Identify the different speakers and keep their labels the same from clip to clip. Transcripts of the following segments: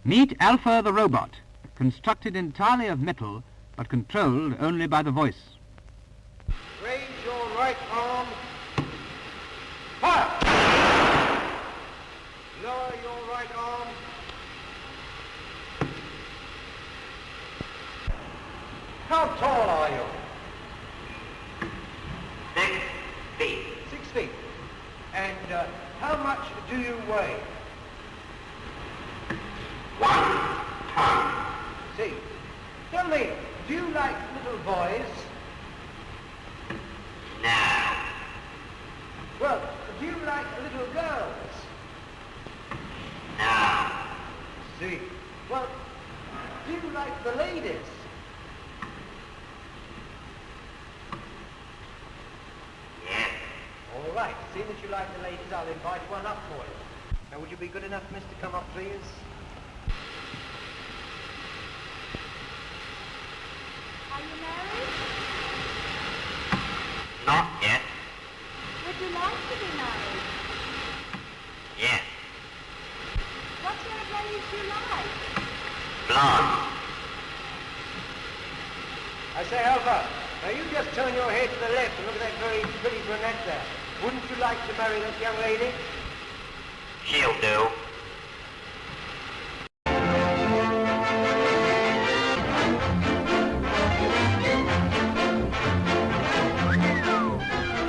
Speaker 1: Meet Alpha the robot, constructed entirely of metal, but controlled only by the voice.
Speaker 2: Raise your right arm. Fire! Lower your right arm. How tall are you?
Speaker 3: 6 feet.
Speaker 2: 6 feet. And how much do you weigh?
Speaker 3: 1 ton.
Speaker 2: See. Tell me, do you like little boys?
Speaker 3: No.
Speaker 2: Well, do you like little girls?
Speaker 3: No.
Speaker 2: See. Well, do you like the ladies?
Speaker 3: Yes.
Speaker 2: All right. Seeing that you like the ladies, I'll invite one up for you. Now, would you be good enough, miss, to come up, please?
Speaker 4: Are you married?
Speaker 3: Not yet.
Speaker 4: Would you like to be married?
Speaker 3: Yes.
Speaker 4: What sort of ladies do you like?
Speaker 3: Blonde.
Speaker 2: I say, Alpha, now you just turn your head to the left and look at that very pretty brunette there. Wouldn't you like to marry that young lady?
Speaker 3: She'll do.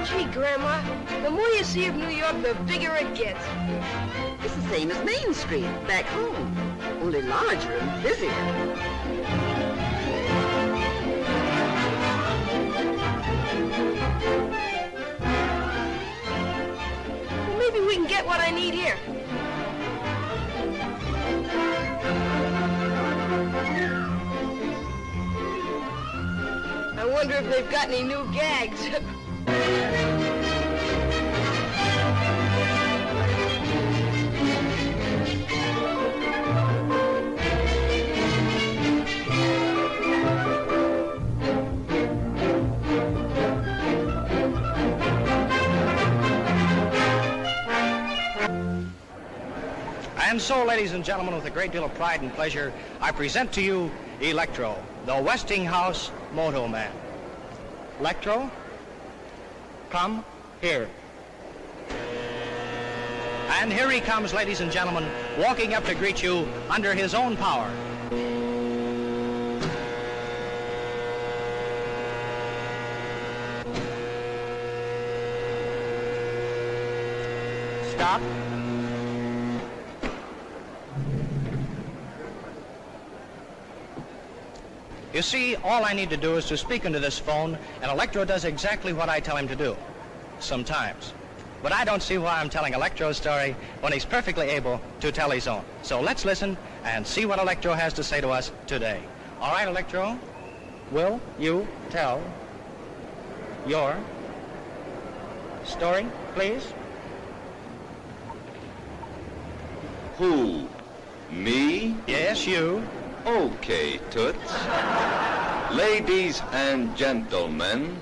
Speaker 5: Gee, Grandma, the more you see of New York, the bigger it gets.
Speaker 6: It's the same as Main Street, back home, only larger and busier.
Speaker 5: Well, maybe we can get what I need here. I wonder if they've got any new gags.
Speaker 7: And so, ladies and gentlemen, with a great deal of pride and pleasure, I present to you Electro, the Westinghouse Moto Man. Electro, come here. And here he comes, ladies and gentlemen, walking up to greet you under his own power. Stop. You see, all I need to do is to speak into this phone, and Electro does exactly what I tell him to do. Sometimes. But I don't see why I'm telling Electro's story when he's perfectly able to tell his own. So let's listen and see what Electro has to say to us today. All right, Electro, will you tell your story, please?
Speaker 8: Who? Me?
Speaker 7: Yes, you.
Speaker 8: Okay, Toots. Ladies and gentlemen,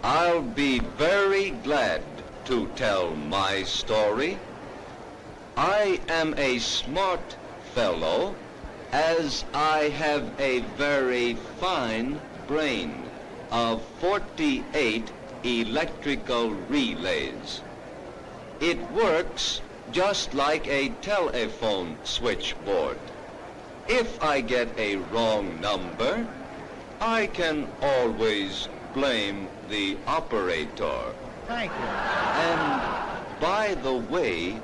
Speaker 8: I'll be very glad to tell my story. I am a smart fellow, as I have a very fine brain of 48 electrical relays. It works just like a telephone switchboard. If I get a wrong number, I can always blame the operator.
Speaker 7: Thank you.
Speaker 8: And by the way,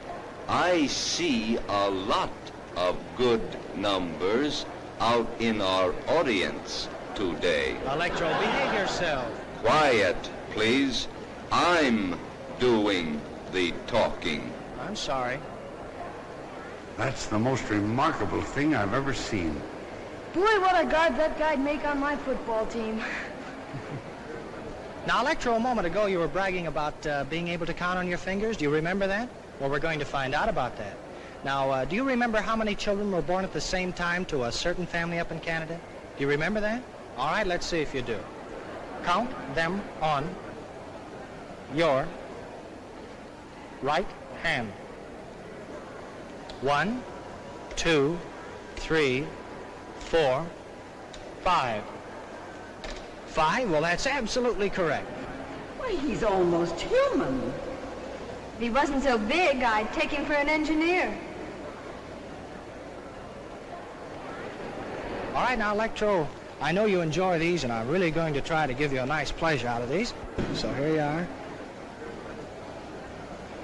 Speaker 8: I see a lot of good numbers out in our audience today.
Speaker 7: Electro, behave yourself.
Speaker 8: Quiet, please. I'm doing the talking.
Speaker 7: I'm sorry.
Speaker 9: That's the most remarkable thing I've ever seen.
Speaker 5: Boy, what a guard that guy'd make on my football team.
Speaker 7: Now, Electro, a moment ago you were bragging about being able to count on your fingers. Do you remember that? Well, we're going to find out about that. Now, do you remember how many children were born at the same time to a certain family up in Canada? Do you remember that? All right, let's see if you do. Count them on your right hand. 1, 2, 3, 4, 5. 5? Well, that's absolutely correct.
Speaker 6: Why, he's almost human.
Speaker 4: If he wasn't so big, I'd take him for an engineer.
Speaker 7: All right, now, Electro, I know you enjoy these, and I'm really going to try to give you a nice pleasure out of these. So here you are.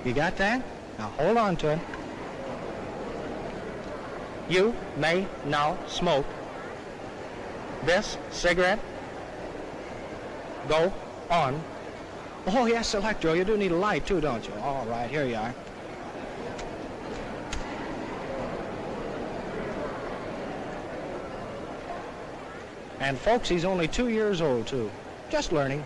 Speaker 7: You got that? Now hold on to it. You may now smoke this cigarette. Go on. Oh, yes, Electro, you do need a light, too, don't you? All right, here you are. And, folks, he's only 2 years old, too. Just learning.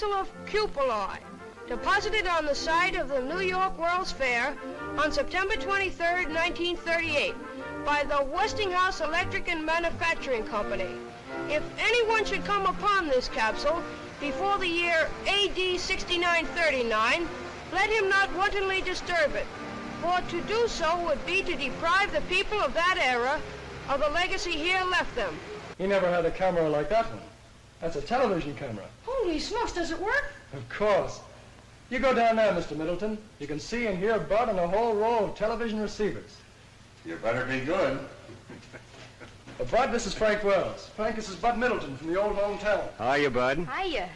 Speaker 5: Of cupuli, deposited on the site of the New York World's Fair on September 23, 1938, by the Westinghouse Electric and Manufacturing Company. If anyone should come upon this capsule before the year AD 6939, let him not wantonly disturb it, for to do so would be to deprive the people of that era of the legacy here left them.
Speaker 10: He never had a camera like that one. That's a television camera.
Speaker 5: Holy smokes, does it work?
Speaker 10: Of course. You go down there, Mr. Middleton. You can see and hear Bud on a whole row of television receivers.
Speaker 9: You better be good.
Speaker 10: Bud, this is Frank Wells. Frank, this is Bud Middleton from the old hometown.
Speaker 11: Hiya, Bud.
Speaker 4: Hiya.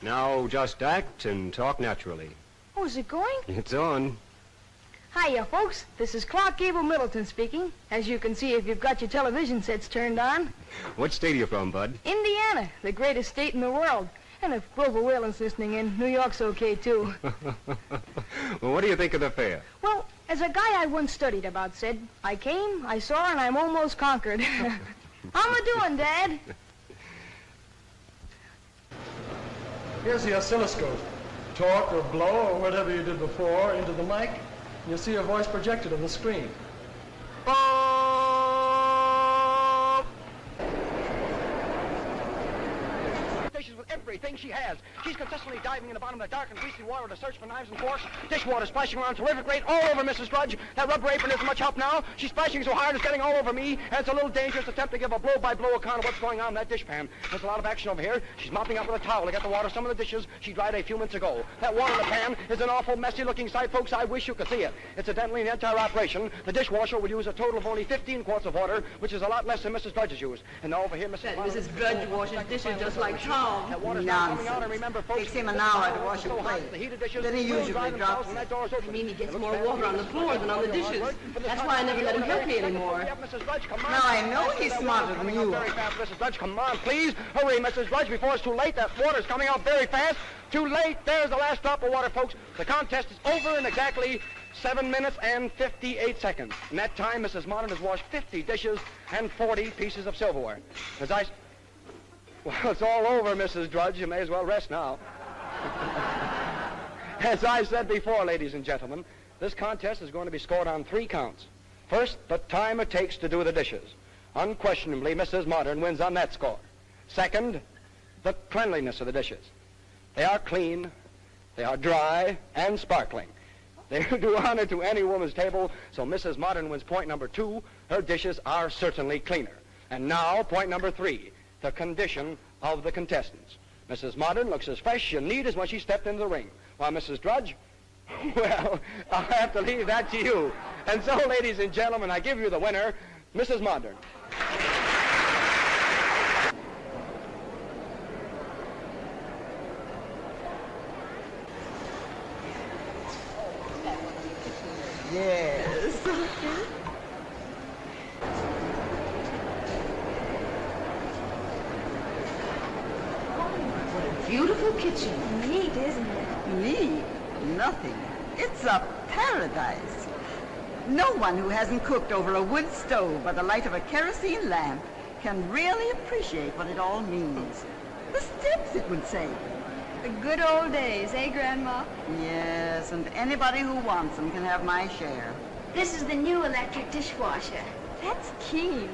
Speaker 11: Now just act and talk naturally.
Speaker 4: Oh, is it going?
Speaker 11: It's on.
Speaker 4: Hiya, folks. This is Clark Gable Middleton speaking. As you can see if you've got your television sets turned on.
Speaker 11: What state are you from, Bud?
Speaker 4: Indiana, the greatest state in the world. And if Grover Whalen's listening in, New York's okay, too.
Speaker 11: Well, what do you think of the fair?
Speaker 4: Well, as a guy I once studied about said, I came, I saw, and I'm almost conquered. How am I doing, Dad?
Speaker 10: Here's the oscilloscope. Talk or blow or whatever you did before into the mic. You'll see your voice projected on the screen.
Speaker 7: With everything she has. She's consistently diving in the bottom of the dark and greasy water to search for knives and forks. Dishwater splashing around terrific rate all over Mrs. Drudge. That rubber apron isn't much help now. She's splashing so hard it's getting all over me, and it's a little dangerous attempt to give a blow-by-blow account of what's going on in that dishpan. There's a lot of action over here. She's mopping up with a towel to get the water some of the dishes she dried a few minutes ago. That water in the pan is an awful messy-looking sight, folks. I wish you could see it. Incidentally, in the entire operation, the dishwasher would use a total of only 15 quarts of water, which is a lot less than Mrs. Drudge's used. And now over here,
Speaker 6: Mrs. Drudge washes dishes just like Tom.
Speaker 7: That water's not coming out, and remember, folks,
Speaker 6: takes him an hour to wash a plate. Then he usually drops it.
Speaker 12: I mean, he gets more water on the floor than on the dishes. That's why I never let him help me anymore.
Speaker 6: Now I know he's smarter than you.
Speaker 7: Very fast, Mrs. Drudge. Come on, please. Hurry, Mrs. Drudge, before it's too late. That water's coming out very fast. Too late. There's the last drop of water, folks. The contest is over in exactly 7 minutes and 58 seconds. In that time, Mrs. Modern has washed 50 dishes and 40 pieces of silverware. Well, it's all over, Mrs. Drudge. You may as well rest now. As I said before, ladies and gentlemen, this contest is going to be scored on 3 counts. First, the time it takes to do the dishes. Unquestionably, Mrs. Modern wins on that score. Second, the cleanliness of the dishes. They are clean, they are dry, and sparkling. They do honor to any woman's table, so Mrs. Modern wins point number 2. Her dishes are certainly cleaner. And now, point number 3. The condition of the contestants. Mrs. Modern looks as fresh and neat as when she stepped into the ring. While Mrs. Drudge, well, I'll have to leave that to you. And so, ladies and gentlemen, I give you the winner, Mrs. Modern.
Speaker 6: Yes.
Speaker 12: Beautiful kitchen.
Speaker 4: Neat, isn't it?
Speaker 6: Neat? Nothing. It's a paradise. No one who hasn't cooked over a wood stove by the light of a kerosene lamp can really appreciate what it all means. The steps, it would say.
Speaker 4: The good old days, eh, Grandma?
Speaker 6: Yes, and anybody who wants them can have my share.
Speaker 13: This is the new electric dishwasher.
Speaker 4: That's keen.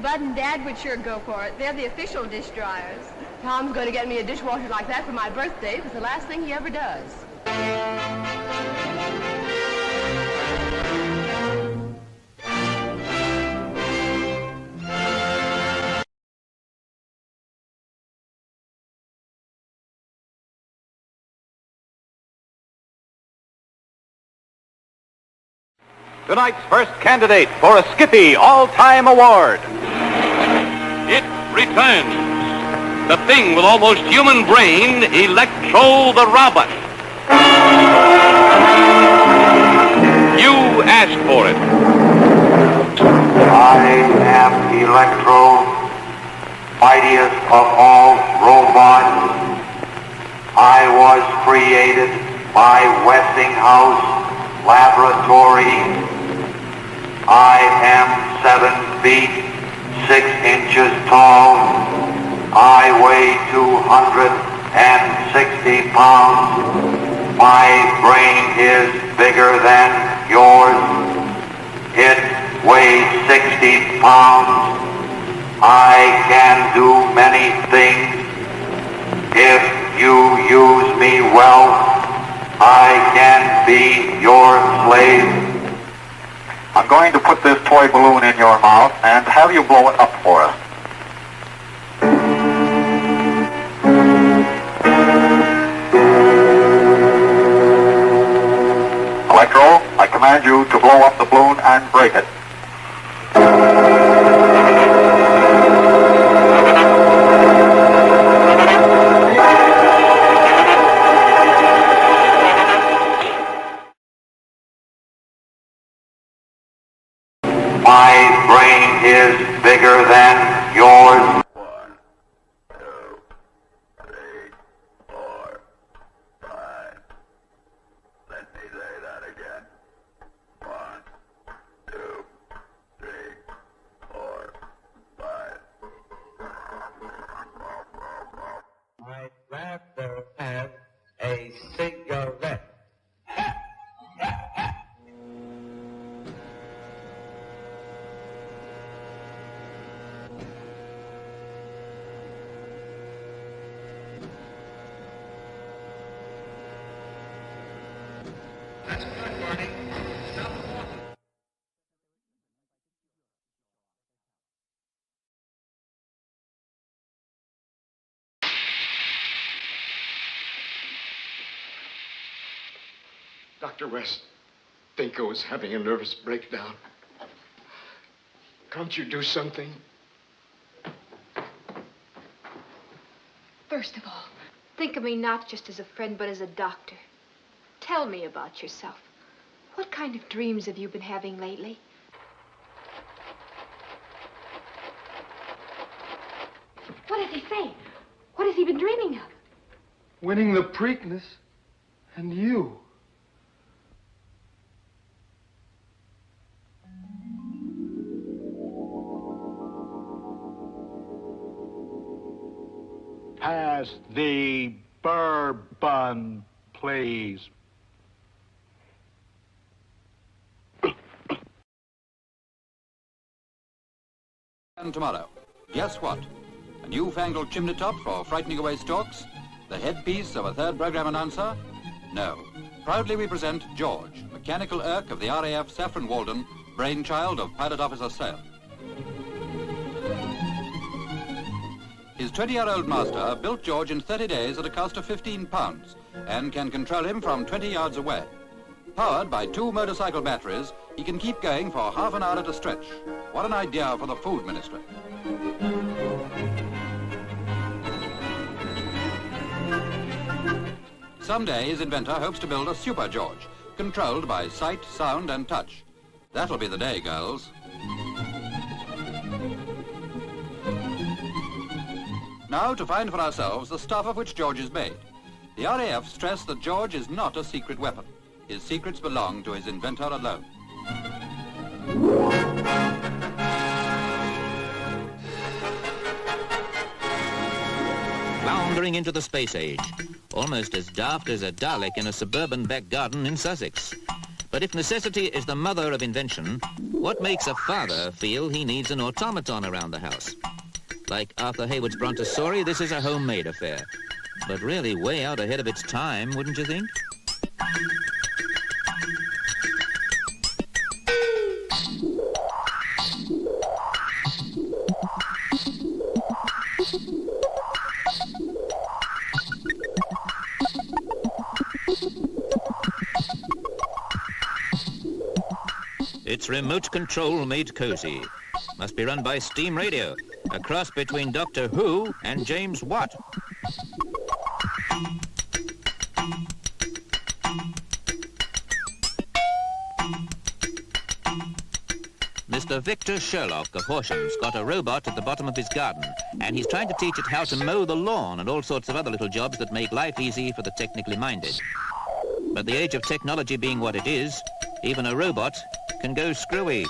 Speaker 4: Bud and Dad would sure go for it. They're the official dish dryers.
Speaker 12: Tom's going to get me a dishwasher like that for my birthday. It's the last thing he ever does.
Speaker 14: Tonight's first candidate for a Skippy All-Time Award.
Speaker 15: It returns. The thing with almost human brain, Electro the Robot. You asked for it.
Speaker 16: I am Electro, mightiest of all robots. I was created by Westinghouse Laboratory. I am 7 feet, 6 inches tall. I weigh 260 pounds. My brain is bigger than yours. It weighs 60 pounds. I can do many things. If you use me well, I can be your slave. I'm going to put this toy balloon in your mouth and have you blow it up for us. Electro, I command you to blow up the balloon and break it. My brain is bigger than yours. 1, 2, 3, 4, 5. Let me say that again. 1, 2, 3, 4, 5.
Speaker 2: I'd rather have a cigarette.
Speaker 17: Dr. West, Dinko is having a nervous breakdown. Can't you do something?
Speaker 18: First of all, think of me not just as a friend, but as a doctor. Tell me about yourself. What kind of dreams have you been having lately? What does he say? What has he been dreaming of?
Speaker 10: Winning the Preakness and you.
Speaker 19: Pass the bourbon, please.
Speaker 20: And tomorrow, guess what? A newfangled chimney top for frightening away storks? The headpiece of a third program announcer? No. Proudly we present George, mechanical Irk of the RAF Saffron Walden, brainchild of Pilot Officer Sale. His 20-year-old master built George in 30 days at a cost of 15 pounds and can control him from 20 yards away. Powered by 2 motorcycle batteries, he can keep going for half an hour at a stretch. What an idea for the food ministry. Someday his inventor hopes to build a Super George, controlled by sight, sound and touch. That'll be the day, girls. Now to find for ourselves the stuff of which George is made. The RAF stress that George is not a secret weapon. His secrets belong to his inventor alone.
Speaker 21: Floundering into the space age, almost as daft as a Dalek in a suburban back garden in Sussex.
Speaker 2: But if necessity is the mother of invention, what makes a father feel he needs an automaton around the house? Like Arthur Hayward's Brontosauri, this is a homemade affair. But really way out ahead of its time, wouldn't you think? It's remote control made cozy. Must be run by steam radio, a cross between Doctor Who and James Watt. Mr. Victor Sherlock of Horsham's got a robot at the bottom of his garden, and he's trying to teach it how to mow the lawn and all sorts of other little jobs that make life easy for the technically minded. But the age of technology being what it is, even a robot can go screwy.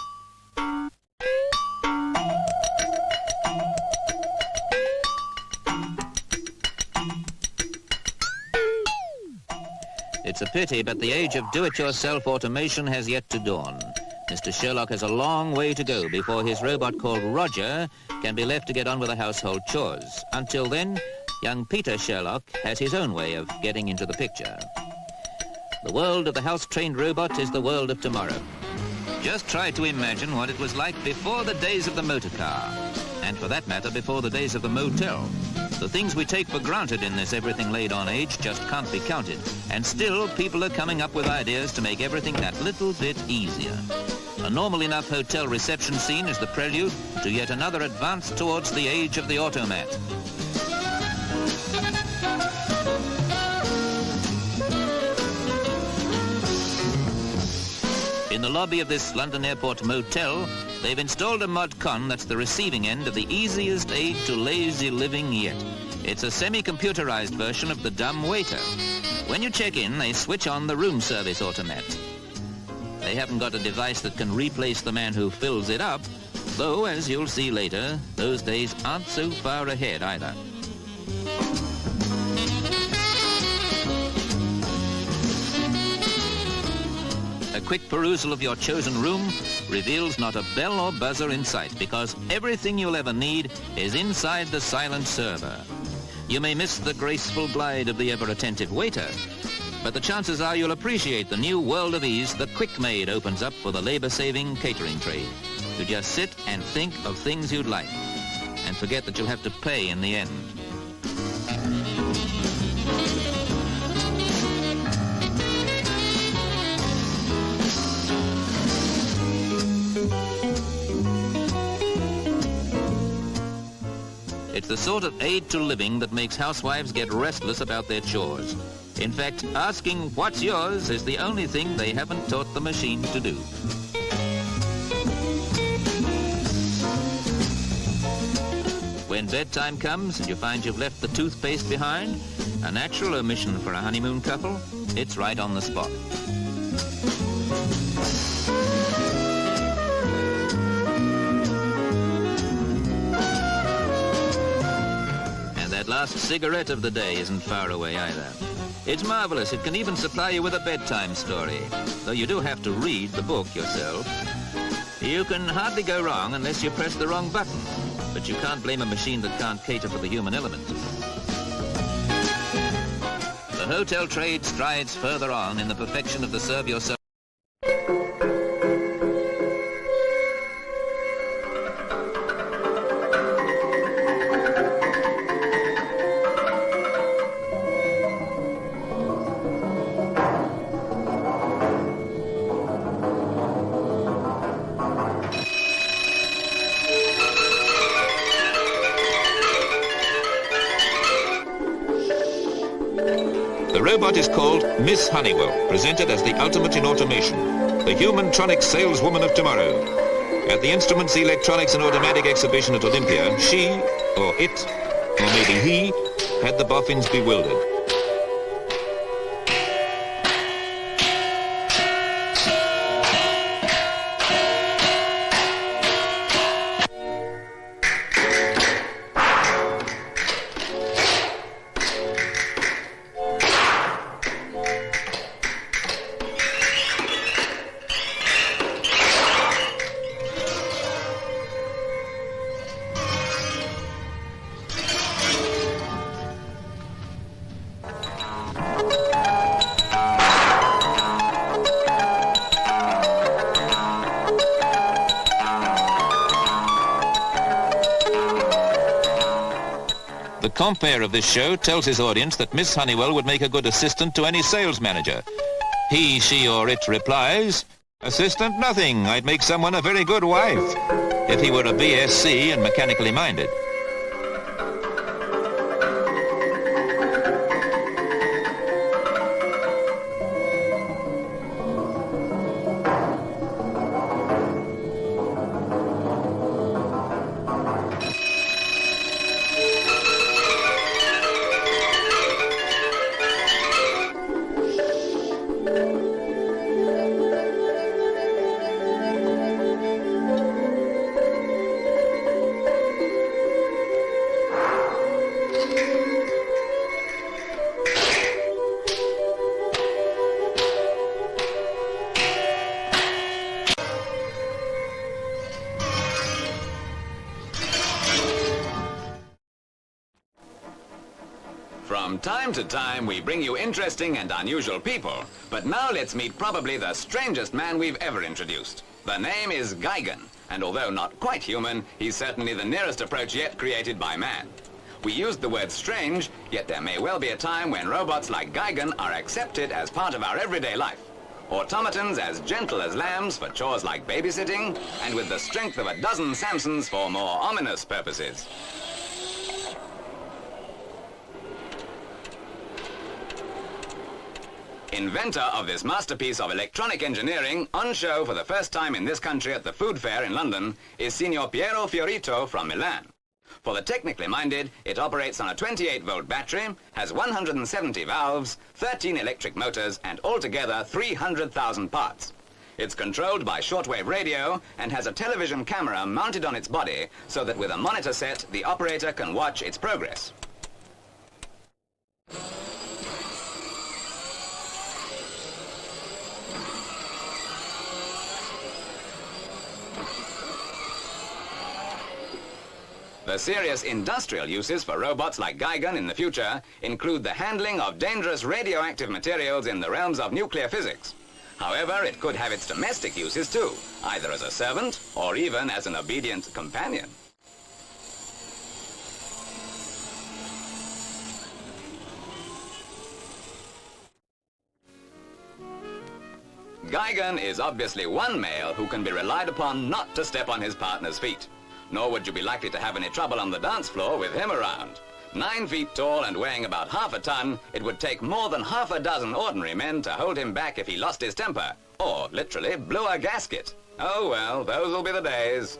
Speaker 2: It's a pity, but the age of do-it-yourself automation has yet to dawn. Mr. Sherlock has a long way to go before his robot called Roger can be left to get on with the household chores. Until then, young Peter Sherlock has his own way of getting into the picture. The world of the house-trained robot is the world of tomorrow. Just try to imagine what it was like before the days of the motor car, and for that matter, before the days of the motel. The things we take for granted in this everything-laid-on age just can't be counted, and still people are coming up with ideas to make everything that little bit easier. A normal enough hotel reception scene is the prelude to yet another advance towards the age of the automat. In the lobby of this London Airport motel, they've installed a mod con that's the receiving end of the easiest aid to lazy living yet. It's a semi-computerized version of the dumb waiter. When you check in, they switch on the room service automat. They haven't got a device that can replace the man who fills it up, though, as you'll see later, those days aren't so far ahead either. A quick perusal of your chosen room reveals not a bell or buzzer in sight, because everything you'll ever need is inside the silent server. You may miss the graceful glide of the ever-attentive waiter, but the chances are you'll appreciate the new world of ease the Quick Maid opens up for the labor-saving catering trade. You just sit and think of things you'd like, and forget that you'll have to pay in the end. It's the sort of aid to living that makes housewives get restless about their chores. In fact, asking what's yours is the only thing they haven't taught the machine to do. When bedtime comes and you find you've left the toothpaste behind, a natural omission for a honeymoon couple, it's right on the spot. That last cigarette of the day isn't far away either. It's marvelous. It can even supply you with a bedtime story, though you do have to read the book yourself. You can hardly go wrong unless you press the wrong button, but you can't blame a machine that can't cater for the human element. The hotel trade strides further on in the perfection of the serve yourself. The robot is called Miss Honeywell, presented as the ultimate in automation, the human-tronic saleswoman of tomorrow. At the Instruments, Electronics and Automatic exhibition at Olympia, she, or it, or maybe he, had the boffins bewildered. compere of this show tells his audience that Miss Honeywell would make a good assistant to any sales manager. He, she, or it replies, "Assistant, nothing. I'd make someone a very good wife," if he were a BSc and mechanically minded.
Speaker 21: From time to time, we bring you interesting and unusual people. But now let's meet probably the strangest man we've ever introduced. The name is Gigan, and although not quite human, he's certainly the nearest approach yet created by man. We used the word strange, yet there may well be a time when robots like Gigan are accepted as part of our everyday life. Automatons as gentle as lambs for chores like babysitting, and with the strength of a dozen Samsons for more ominous purposes. Inventor of this masterpiece of electronic engineering, on show for the first time in this country at the Food Fair in London, is Signor Piero Fiorito from Milan. For the technically minded, it operates on a 28-volt battery, has 170 valves, 13 electric motors, and altogether 300,000 parts. It's controlled by shortwave radio and has a television camera mounted on its body so that with a monitor set, the operator can watch its progress. The serious industrial uses for robots like Gigan in the future include the handling of dangerous radioactive materials in the realms of nuclear physics. However, it could have its domestic uses too, either as a servant or even as an obedient companion. Gigan is obviously one male who can be relied upon not to step on his partner's feet. Nor would you be likely to have any trouble on the dance floor with him around. 9 feet tall and weighing about half a ton, it would take more than half a dozen ordinary men to hold him back if he lost his temper, or literally blew a gasket. Oh well, those will be the days.